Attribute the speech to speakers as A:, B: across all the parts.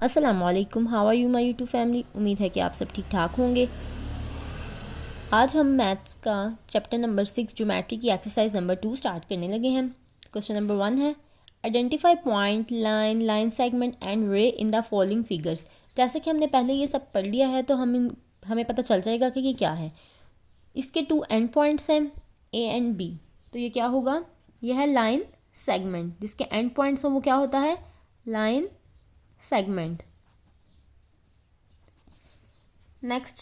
A: अस्सलामुअलैकुम, how are you my YouTube family. उम्मीद है कि आप सब ठीक ठाक होंगे। आज हम मैथ्स का चैप्टर नंबर 6 ज्योमेट्री की एक्सरसाइज नंबर 2 स्टार्ट करने लगे हैं। क्वेश्चन नंबर 1 है identify point, line, line segment and रे इन द फॉलोइंग फिगर्स। जैसे कि हमने पहले ये सब पढ़ लिया है तो हमें पता चल जाएगा कि ये क्या है। इसके 2 एंड पॉइंट्स हैं ए एंड बी, तो ये क्या होगा, यह है लाइन सेगमेंट। जिसके एंड पॉइंट्स हो वो क्या होता है, लाइन सेगमेंट। नेक्स्ट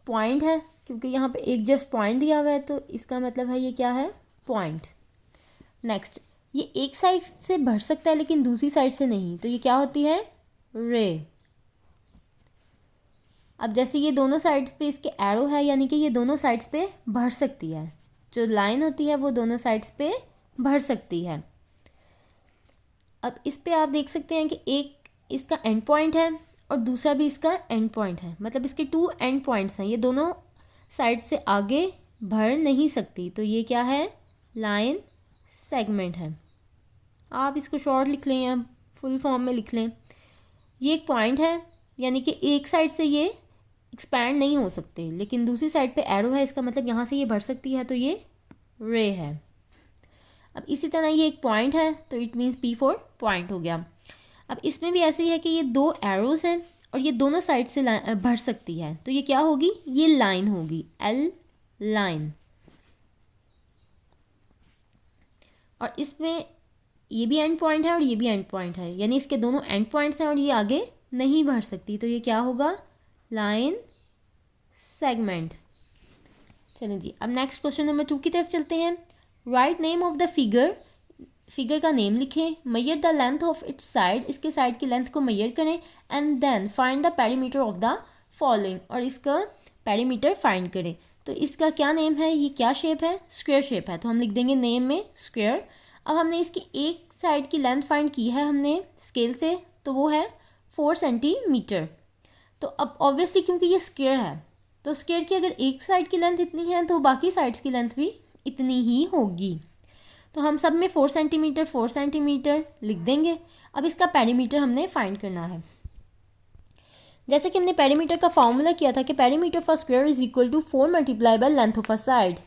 A: पॉइंट है, क्योंकि यहाँ पे एक जस्ट पॉइंट दिया हुआ है तो इसका मतलब है ये क्या है, पॉइंट। नेक्स्ट ये एक साइड से भर सकता है लेकिन दूसरी साइड से नहीं, तो ये क्या होती है, रे। अब जैसे ये दोनों साइड्स पे इसके एरो है, यानी कि ये दोनों साइड्स पे भर सकती है। जो लाइन होती है वो दोनों साइड्स पे भर सकती है। अब इस पे आप देख सकते हैं कि एक इसका एंड पॉइंट है और दूसरा भी इसका एंड पॉइंट है, मतलब इसके 2 एंड पॉइंट्स हैं। ये दोनों साइड से आगे भर नहीं सकती, तो ये क्या है, लाइन सेगमेंट है। आप इसको शॉर्ट लिख लें या फुल फॉर्म में लिख लें। ये एक पॉइंट है, यानी कि एक साइड से ये एक्सपैंड नहीं हो सकते, लेकिन दूसरी साइड पे एरो है, इसका मतलब यहाँ से ये भर सकती है, तो ये रे है। अब इसी तरह ये एक पॉइंट है, तो it means P for point हो गया। अब इसमें भी ऐसे ही है कि ये 2 एरोज हैं और ये दोनों साइड से भर सकती है, तो ये क्या होगी, ये लाइन होगी, L लाइन। और इसमें ये भी एंड पॉइंट है और ये भी एंड पॉइंट है, यानी इसके दोनों एंड पॉइंट्स हैं और ये आगे नहीं भर सकती, तो ये क्या होगा, लाइन सेगमेंट। चलो जी, अब नेक्स्ट क्वेश्चन नंबर 2 की तरफ चलते हैं। Write name of the figure, figure का नेम लिखें। Measure the length of its side, इसके साइड की लेंथ को मैयर करें। And then find the perimeter of the following, और इसका पेरीमीटर फाइंड करें। तो इसका क्या नेम है, ये क्या शेप है, स्क्वायर शेप है, तो हम लिख देंगे नेम में स्क्वायर। अब हमने इसकी एक साइड की लेंथ फाइंड की है हमने स्केल से, तो वो है 4 सेंटीमीटर। तो अब ऑब्वियसली क्योंकि ये स्क्वायर है, तो स्क्वायर की अगर एक साइड की लेंथ इतनी है तो बाकी साइड्स की लेंथ भी इतनी ही होगी। तो हम सब में 4 सेंटीमीटर लिख देंगे। अब इसका पेरीमीटर हमने फाइंड करना है। जैसे कि हमने पेरीमीटर का फॉर्मूला किया था कि perimeter for square is equal to 4 multiply by length of a side.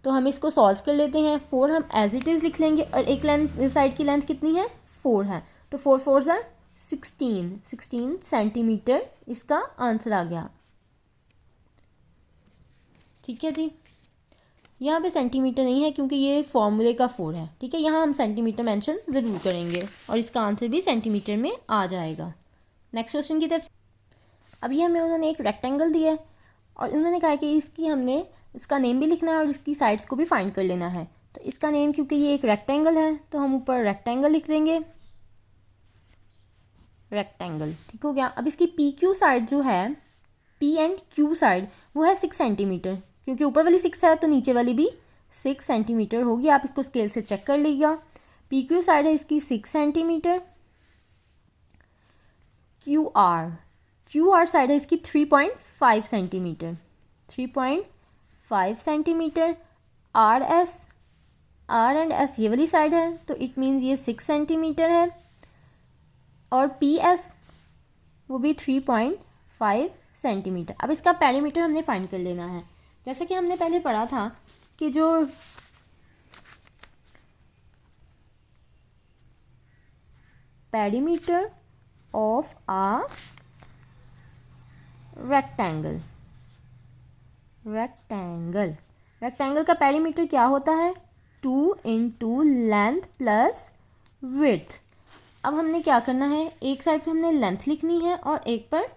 A: तो हम इसको सॉल्व कर लेते हैं। 4 हम एज इट इज़ लिख लेंगे और एक लेंथ साइड की लेंथ कितनी है, 4 है, तो 4 4 आर 16 सेंटीमीटर इसका आंसर आ गया। ठीक है जी, यहाँ पे सेंटीमीटर नहीं है क्योंकि ये फॉर्मूले का 4 है। ठीक है, यहाँ हम सेंटीमीटर मेंशन ज़रूर करेंगे और इसका आंसर भी सेंटीमीटर में आ जाएगा। नेक्स्ट क्वेश्चन की तरफ। अब ये हमें उन्होंने एक रेक्टेंगल दिया है और उन्होंने कहा कि इसका नेम भी लिखना है और इसकी साइड्स को भी फाइंड कर लेना है। तो इसका नेम, क्योंकि ये एक रेक्टेंगल है तो हम ऊपर रेक्टेंगल लिख देंगे, रेक्टेंगल। ठीक हो गया। अब इसकी PQ साइड जो है, P एंड Q साइड, वो है 6 सेंटीमीटर, क्योंकि ऊपर वाली 6 है तो नीचे वाली भी 6 सेंटीमीटर होगी। आप इसको स्केल से चेक कर लीजिएगा। PQ साइड है इसकी 6 सेंटीमीटर। QR साइड है इसकी 3.5 centimetre, 3.5 centimetre. R and S ये वाली साइड है, तो इट मीन्स ये 6 सेंटीमीटर है। और PS वो भी 3.5 सेंटीमीटर। अब इसका पेरीमीटर हमने फाइंड कर लेना है। जैसे कि हमने पहले पढ़ा था कि जो पेरीमीटर ऑफ आ रेक्टेंगल का पेरीमीटर क्या होता है, 2 इंटू लेंथ प्लस विड्थ। अब हमने क्या करना है, एक साइड पे हमने लेंथ लिखनी है और एक पर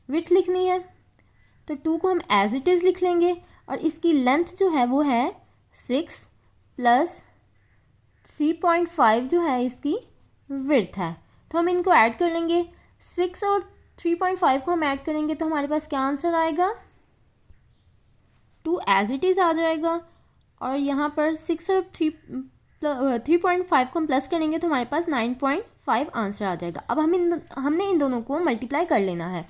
A: विड्थ लिखनी है। तो 2 को हम एज इट इज़ लिख लेंगे और इसकी लेंथ जो है वो है 6 प्लस 3.5 जो है इसकी विड्थ है। तो हम इनको ऐड कर लेंगे। 6 और 3.5 को हम ऐड करेंगे तो हमारे पास क्या आंसर आएगा, 2 एज इट इज़ आ जाएगा। और यहाँ पर 6 और 3.5 को हम प्लस करेंगे तो हमारे पास 9.5 आंसर आ जाएगा। अब हमने इन दोनों को मल्टीप्लाई कर लेना है।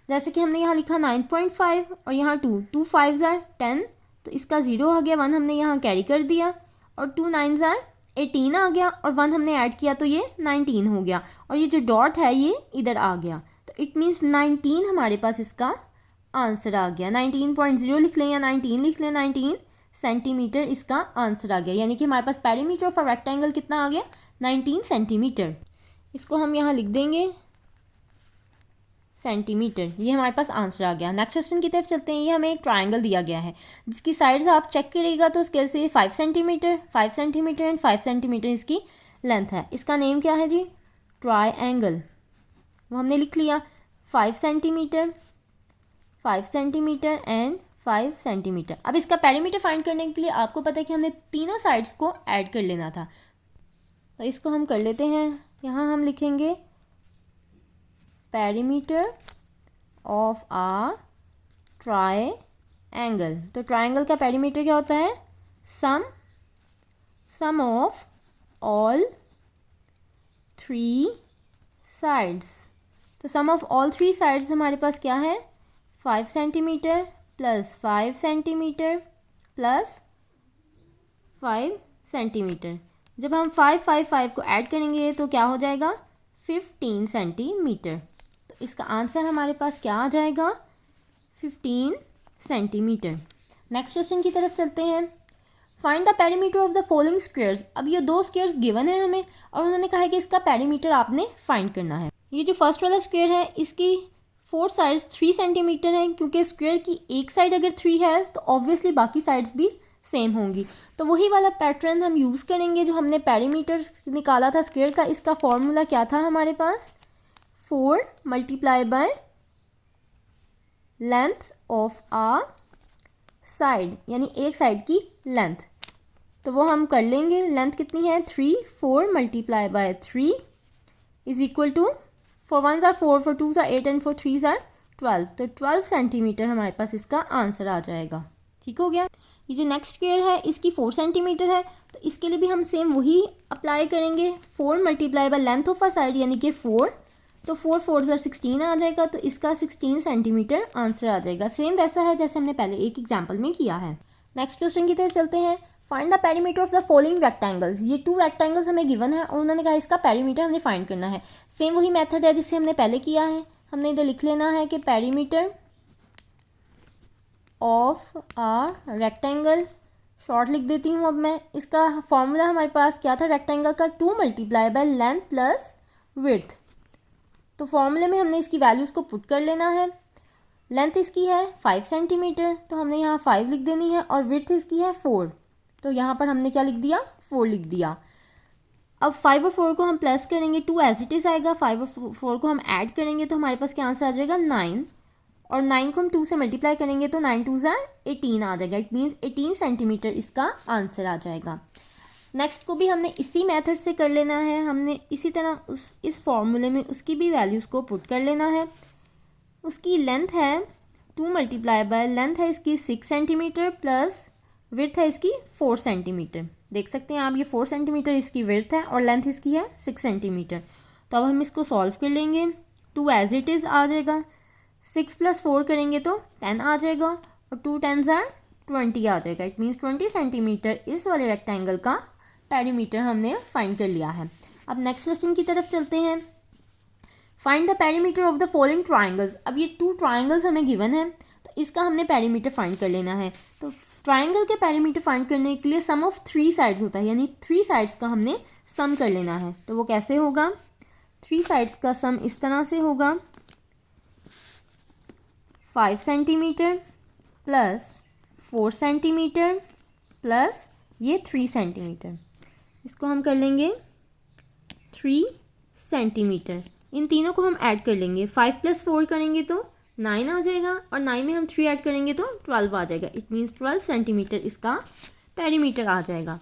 A: जैसे कि हमने यहाँ लिखा 9.5 और यहाँ 2 5 ज़ार 10, तो इसका 0 आ गया, 1 हमने यहाँ कैरी कर दिया और 2 9 ज़ार 18 आ गया और 1 हमने ऐड किया तो ये 19 हो गया और ये जो डॉट है ये इधर आ गया। तो तो इट मीन्स 19 हमारे पास इसका आंसर आ गया। 19.0 लिख लें या 19 लिख लें, 19 सेंटीमीटर इसका आंसर आ गया। यानी कि हमारे पास पेरीमीटर ऑफ अ रेक्टेंगल कितना आ गया, 19 सेंटीमीटर। इसको हम यहाँ लिख देंगे सेंटीमीटर। ये हमारे पास आंसर आ गया। नेक्स्ट क्वेश्चन की तरफ चलते हैं। ये हमें एक ट्राइंगल दिया गया है जिसकी साइड्स आप चेक करिएगा तो स्केल से 5 सेंटीमीटर, 5 सेंटीमीटर एंड 5 सेंटीमीटर इसकी लेंथ है। इसका नेम क्या है जी, ट्राइंगल। वो हमने लिख लिया 5 सेंटीमीटर, 5 सेंटीमीटर एंड 5 सेंटीमीटर। अब इसका पेरीमीटर फाइंड करने के लिए आपको पता है कि हमने तीनों साइड्स को ऐड कर लेना था, तो इसको हम कर लेते हैं। यहाँ हम लिखेंगे पेरीमीटर ऑफ आ ट्राइंगल। तो ट्राइंगल का पेरीमीटर क्या होता है, सम ऑफ ऑल 3 साइड्स। तो सम ऑफ ऑल 3 साइड्स हमारे पास क्या है, 5 centimetre plus 5 centimetre plus 5 centimetre. जब हम 5 5 5 को ऐड करेंगे तो क्या हो जाएगा, 15 सेंटीमीटर। तो इसका आंसर हमारे पास क्या आ जाएगा, 15 सेंटीमीटर। नेक्स्ट क्वेश्चन की तरफ चलते हैं। Find the perimeter of the following squares. अब ये 2 स्क्वेयर्स गिवन है हमें और उन्होंने कहा है कि इसका पेरीमीटर आपने फाइंड करना है। ये जो फर्स्ट वाला स्क्वेयर है इसकी 4 साइड्स 3 सेंटीमीटर हैं, क्योंकि स्क्वेयर की एक साइड अगर 3 है तो ऑब्वियसली बाकी साइड्स भी सेम होंगी। तो वही वाला पैटर्न हम यूज़ करेंगे जो हमने पेरीमीटर निकाला था स्क्वेयर का। इसका फॉर्मूला क्या था हमारे पास, 4 multiply by length of a side, यानी एक साइड की लेंथ। तो वो हम कर लेंगे। लेंथ कितनी है, 3, 4 multiply by 3 is equal to 4 1s are 4, 4 2s are 8 and 4 3s are 12। तो 12 सेंटीमीटर हमारे पास इसका आंसर आ जाएगा। ठीक हो गया। ये जो नेक्स्ट स्क्वेयर है इसकी 4 सेंटीमीटर है, तो इसके लिए भी हम सेम वही अप्लाई करेंगे। 4 multiply by length of a side यानी कि 4, तो 4 4s are 16 आ जाएगा। तो इसका 16 सेंटीमीटर आंसर आ जाएगा। सेम वैसा है जैसे हमने पहले एक एग्जाम्पल में किया है। नेक्स्ट क्वेश्चन की तरफ चलते हैं। Find the perimeter of the following rectangles. ये 2 रेक्टेंगल्स हमें गिवन है और उन्होंने कहा इसका पेरीमीटर हमने फाइंड करना है। सेम वही मेथड है जिसे हमने पहले किया है। हमने इधर लिख लेना है कि perimeter of a rectangle, short लिख देती हूँ अब मैं। इसका फॉर्मूला हमारे पास क्या था रेक्टेंगल का, 2 multiply by length plus width. तो फॉर्मूले में हमने इसकी वैल्यूज़ को पुट कर लेना है। लेंथ इसकी है 5 सेंटीमीटर, तो हमने यहाँ 5 लिख देनी है, और विड्थ इसकी है 4, तो यहाँ पर हमने क्या लिख दिया, 4 लिख दिया। अब 5 और 4 को हम प्लस करेंगे, 2 एज इट इज़ आएगा। 5 और 4 को हम ऐड करेंगे तो हमारे पास क्या आंसर आ जाएगा, 9। और 9 को हम 2 से मल्टीप्लाई करेंगे तो 9 2s are 18 आ जाएगा। इट मीन्स 18 सेंटीमीटर इसका आंसर आ जाएगा। नेक्स्ट को भी हमने इसी मेथड से कर लेना है। हमने इसी तरह इस फॉर्मूले में उसकी भी वैल्यूज़ को पुट कर लेना है। उसकी लेंथ है 2 मल्टीप्लाई बाय लेंथ है इसकी 6 सेंटीमीटर प्लस विड्थ है इसकी 4 सेंटीमीटर। देख सकते हैं आप, ये 4 सेंटीमीटर इसकी विड्थ है और लेंथ इसकी है 6 सेंटीमीटर। तो अब हम इसको सॉल्व कर लेंगे। 2 एज इट इज़ आ जाएगा, 6 + 4 करेंगे तो 10 आ जाएगा, और 2 10s are 20 आ जाएगा। इट मीन्स 20 सेंटीमीटर इस वाले रेक्टेंगल का पेरीमीटर हमने फाइंड कर लिया है। अब नेक्स्ट क्वेश्चन की तरफ चलते हैं। Find the perimeter of the following triangles. अब ये 2 ट्राइंगल्स हमें गिवन है, तो इसका हमने पेरीमीटर फाइंड कर लेना है। तो ट्राइंगल के पेरीमीटर फाइंड करने के लिए सम ऑफ 3 साइड्स होता है, यानी 3 साइड्स का हमने सम कर लेना है। तो वो कैसे होगा, 3 साइड्स का सम इस तरह से होगा, 5 सेंटीमीटर प्लस 4 सेंटीमीटर प्लस ये 3 सेंटीमीटर। इसको हम कर लेंगे 3 सेंटीमीटर। इन तीनों को हम ऐड कर लेंगे। 5 + 4 करेंगे तो 9 आ जाएगा, और 9 में हम 3 ऐड करेंगे तो 12 आ जाएगा। इट मीन्स 12 सेंटीमीटर इसका पेरीमीटर आ जाएगा।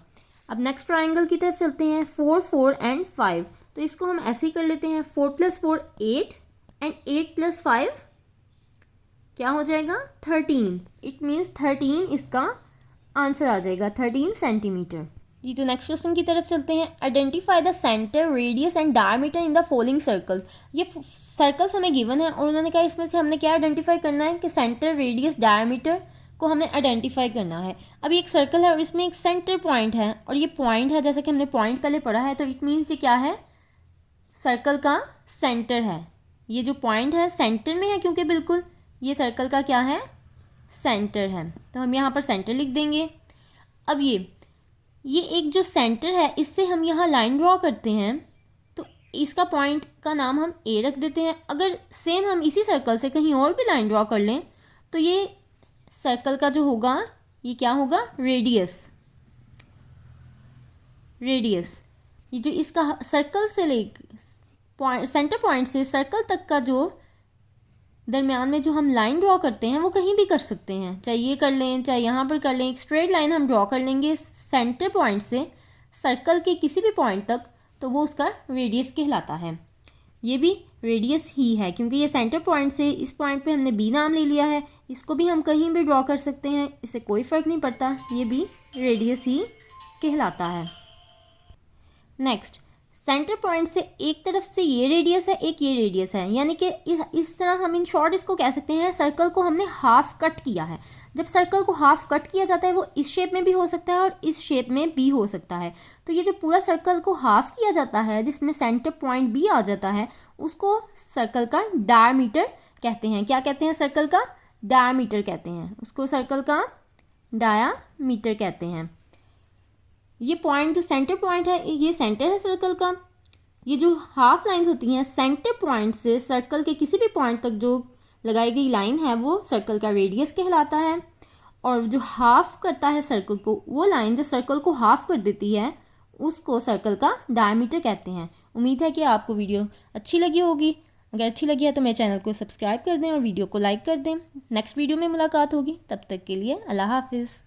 A: अब नेक्स्ट ट्राइंगल की तरफ चलते हैं। 4 4 एंड 5, तो इसको हम ऐसे ही कर लेते हैं। 4 + 4 8 एंड 8 + 5 क्या हो जाएगा, 13। इट मीन्स 13 इसका आंसर आ जाएगा, 13 सेंटीमीटर। जी, तो नेक्स्ट क्वेश्चन की तरफ चलते हैं। Identify the centre, radius and diameter in the following circles. ये सर्कल्स हमें गिवन है और उन्होंने कहा इसमें से हमने क्या आइडेंटिफाई करना है कि सेंटर, रेडियस, डायमीटर को हमने आइडेंटिफाई करना है। अब ये एक सर्कल है और इसमें एक सेंटर पॉइंट है, और ये पॉइंट है जैसे कि हमने पॉइंट पहले पढ़ा है, तो इट मीन्स ये क्या है, सर्कल का सेंटर है। ये जो पॉइंट है सेंटर में है, क्योंकि बिल्कुल ये सर्कल का क्या है, सेंटर है, तो हम यहाँ पर सेंटर लिख देंगे। अब ये एक जो सेंटर है, इससे हम यहाँ लाइन ड्रॉ करते हैं, तो इसका पॉइंट का नाम हम ए रख देते हैं। अगर सेम हम इसी सर्कल से कहीं और भी लाइन ड्रॉ कर लें तो ये सर्कल का जो होगा ये क्या होगा, रेडियस। ये जो इसका सर्कल से ले पॉइंट, सेंटर पॉइंट से सर्कल तक का जो दरमियान में जो हम लाइन ड्रॉ करते हैं वो कहीं भी कर सकते हैं, चाहे ये कर लें चाहे यहाँ पर कर लें। एक स्ट्रेट लाइन हम ड्रॉ कर लेंगे सेंटर पॉइंट से सर्कल के किसी भी पॉइंट तक, तो वो उसका रेडियस कहलाता है। ये भी रेडियस ही है, क्योंकि ये सेंटर पॉइंट से इस पॉइंट पे हमने बी नाम ले लिया है। इसको भी हम कहीं भी ड्रॉ कर सकते हैं, इससे कोई फ़र्क नहीं पड़ता, ये भी रेडियस ही कहलाता है। नेक्स्ट, सेंटर पॉइंट से एक तरफ से ये रेडियस है, एक ये रेडियस है, यानी कि इस तरह हम इन शॉर्ट इसको कह सकते हैं सर्कल को हमने हाफ कट किया है। जब सर्कल को हाफ कट किया जाता है वो इस शेप में भी हो सकता है और इस शेप में भी हो सकता है। तो ये जो पूरा सर्कल को हाफ किया जाता है जिसमें सेंटर पॉइंट भी आ जाता है, उसको सर्कल का डायमीटर कहते हैं। क्या कहते हैं, सर्कल का डायमीटर कहते हैं, उसको सर्कल का डायमीटर कहते हैं। ये पॉइंट जो सेंटर पॉइंट है, ये सेंटर है सर्कल का। ये जो हाफ लाइंस होती हैं सेंटर पॉइंट से सर्कल के किसी भी पॉइंट तक जो लगाई गई लाइन है वो सर्कल का रेडियस कहलाता है। और जो हाफ करता है सर्कल को, वो लाइन जो सर्कल को हाफ कर देती है, उसको सर्कल का डायमीटर कहते हैं। उम्मीद है कि आपको वीडियो अच्छी लगी होगी। अगर अच्छी लगी है तो मेरे चैनल को सब्सक्राइब कर दें और वीडियो को लाइक कर दें। नेक्स्ट वीडियो में मुलाकात होगी, तब तक के लिए अल्लाह हाफिज़।